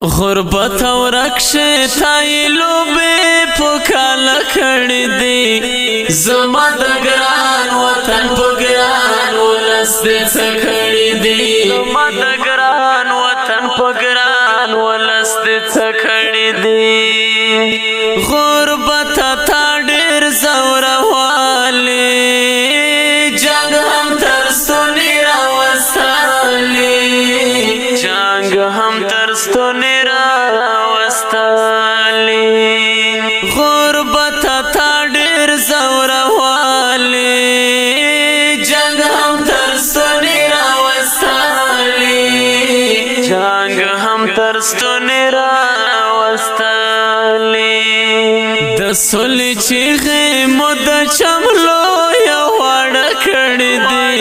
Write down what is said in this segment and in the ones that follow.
غربت او رکشه تای لوبه پوکالا کړی دی زما د ګران وطن په ګران ولس دې څه کړی دی زما د ګران وطن په ګران ولس دې څه کړی دی غربت تا ډېر زوروالی جنگ هم تر ستوني راوستلی جنگ هم تر ستوني غربت تا ډېر زوروالی جنگ هم تر ستوني راوستلی جنگ هم تر ستوني راوستلی د سولې چیغې مو د چملو یو واړه کړې دي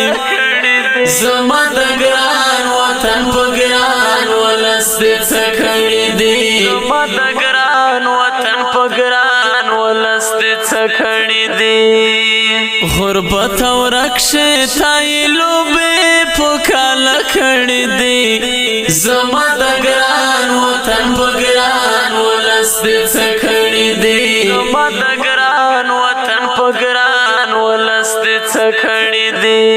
زما د ګران وطن په ګران ولس دې څه کړی دی زما د ګران وطن په ګران ولس دې څه کړی دی غربت او رکشه تای لوبې پوکالا کړی دی زما د ګران وطن په ګران ولس دې څه کړی دی زما د ګران وطن په ګران ولس دې څه کړی دی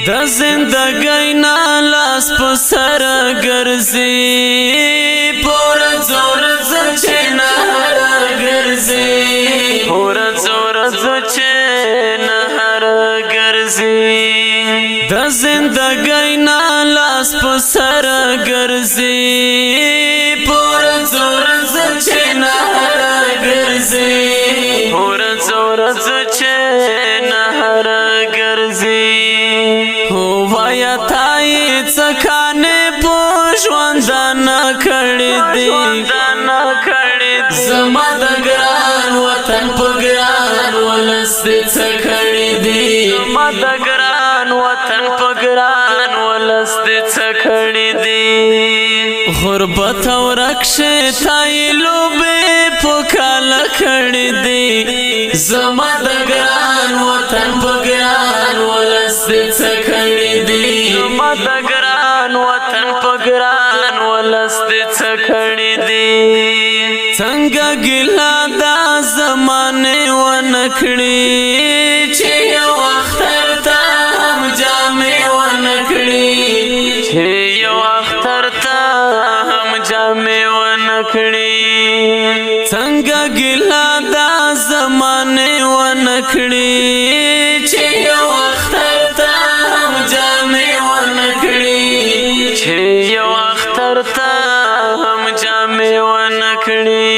د زندګۍ نه لاس په سر ګرځي پور زور چې نه ګرځي پور زور چې نه ګرځي د زندګۍ نه لاس په سر ګرځي پور زور چې نه ګرځي پور زور چې نه ګرځي وایا تای څکانه په ژوندانه کړی دی زما د ګران وطن په ګران ولس دې څه کړی دی زما د ګران وطن په ګران ولس دې څه کړی دی غربت او رکشه تای لوبې پوکالا کړی دی زما د ګران وطن په ګران ولس دې څه کړی دی زما د ګران وطن په ګران ولس دې څه کړی دی څنګه ګیله دا زمانه ونکړي چې یو اختر ته هم جامې ونکړي چې یو اختر ته هم جامې ونکړي څنګه ګیله دا زمانه ونکړي چې یو اختر ته هم جامې ونکړي چې یو اختر ته هم جامې ونکړي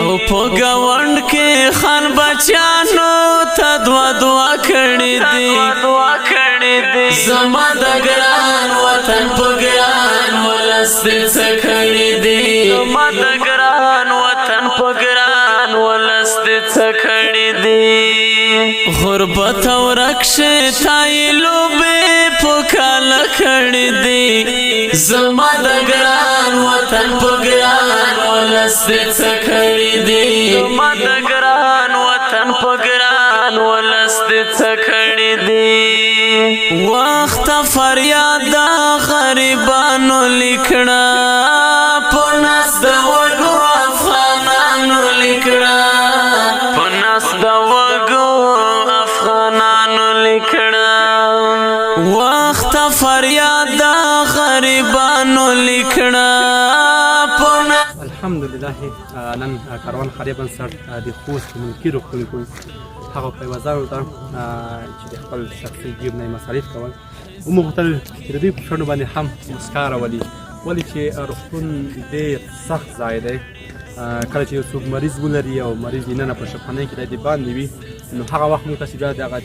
او په ګاونډ کې خان بچیانو ته دعا کړی دی زما د ګران وطن په ګران ولس دې څه کړی دی زما د ګران وطن په ګران ولس دې څه کړی دی غربت او رکشه تای لوبې پوکالا کړی دی زما د ګران وطن په ګران ولس دې څه کړی دی زما د ګران وطن په ګران ولس دې څه کړی دی وخت فریاد غریبانو لیکړه په نس د وګو افغانانو لیکړه په نس د وګو افغانانو لیکړه وخت فریاد غریبانو لیکړه الحمدلله نن کاروان خاري بنسټ د خوست ملکي روغتون هغه پیوازانو ته چې د خپل شخصي جیب نه مصارف کول ومغوښتل چې د دوی په شونډو باندې هم مسکا راولي ولې چې روغتون ډېر سخت ځای دی کله چې یو څوک مریض ولري او مریض یې ننه په شپخانۍ کې د باندې وي نو هغه وخت موږ تاسې بیا د هغه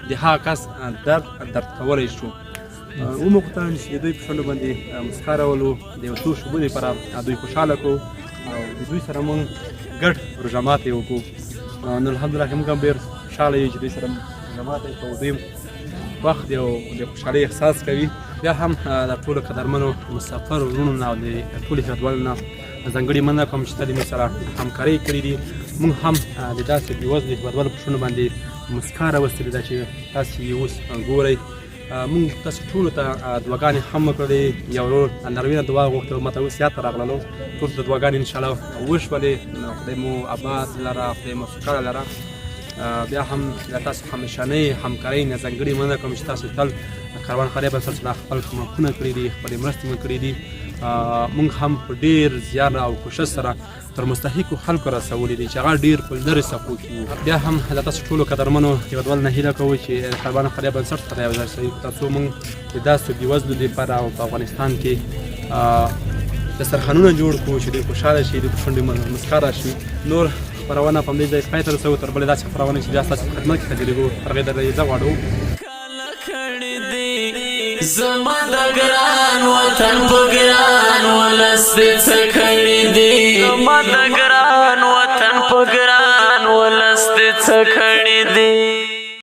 د هغه کس درد کولی شو ومغوښتل چې د دوی په شونډو باندې مسکا راولو د یو څو شېبو دپاره دوی خوشحاله کړو او د دوی سره موږ ګډ روژه ماتې وکړو نو الحمدلله موږ هم ډېر خوشحاله یو چې دوی سره روژه ماتې کوو دوی وخت یو د خوشحالۍ احساس کوي بیا هم د ټولو قدرمنو مسافر وروڼو نه او د ټولو هېوادوالو نه ځانګړې مننه کوم چې تاسې موږ سره همکارۍ کړې دي موږ هم د داسې بېوزلو هېوادوالو په شونډو باندې مسکا راوستلې ده چې تاسې یې اوس ګورئ مونږ تاسو ټولو ته دعاګانې هم وکړلې یو ورور نروینه دعا غوښته ماته اوس یاد ته راغللو ټول د دعاګانې انشاءالله وشولې خدای مو آباد لره خدای مو سوکاله لره بیا هم له تاسو همیشنۍ همکارۍ نه ځانګړې مننه کوم چې تاسو تل کاروان خیریه بنسټ څخه خپل کومکونه کړي دي خپلې مرستې مو کړي دي مونږ هم په ډېر زیار او کوشش سره تر مستحقو خلکو رسولي دي چې هغه ډېر په لرې څپو کې وو بیا هم له تاسو ټولو قدرمنو هېوادوالو نه هیله کوو چې کاروان خیریه بنسټ سره یو ځای شئ تر څو مونږ د داسې بېوزلو دپاره او په افغانستان کې دسترخوانونه جوړ کړو چې دوی خوشحاله شي دوی په شونډې مسکا راشي نور خپرونه په همدې ځای پای ته رسوو تر بلې داسې خپرونه چې بیا ستاسو په خدمت کې تجربو تر هغې درجه غواړو زما د ګران وطن په ګران ولس دې څه کړي دي زما د ګران وطن په ګران ولس دې څه کړي دي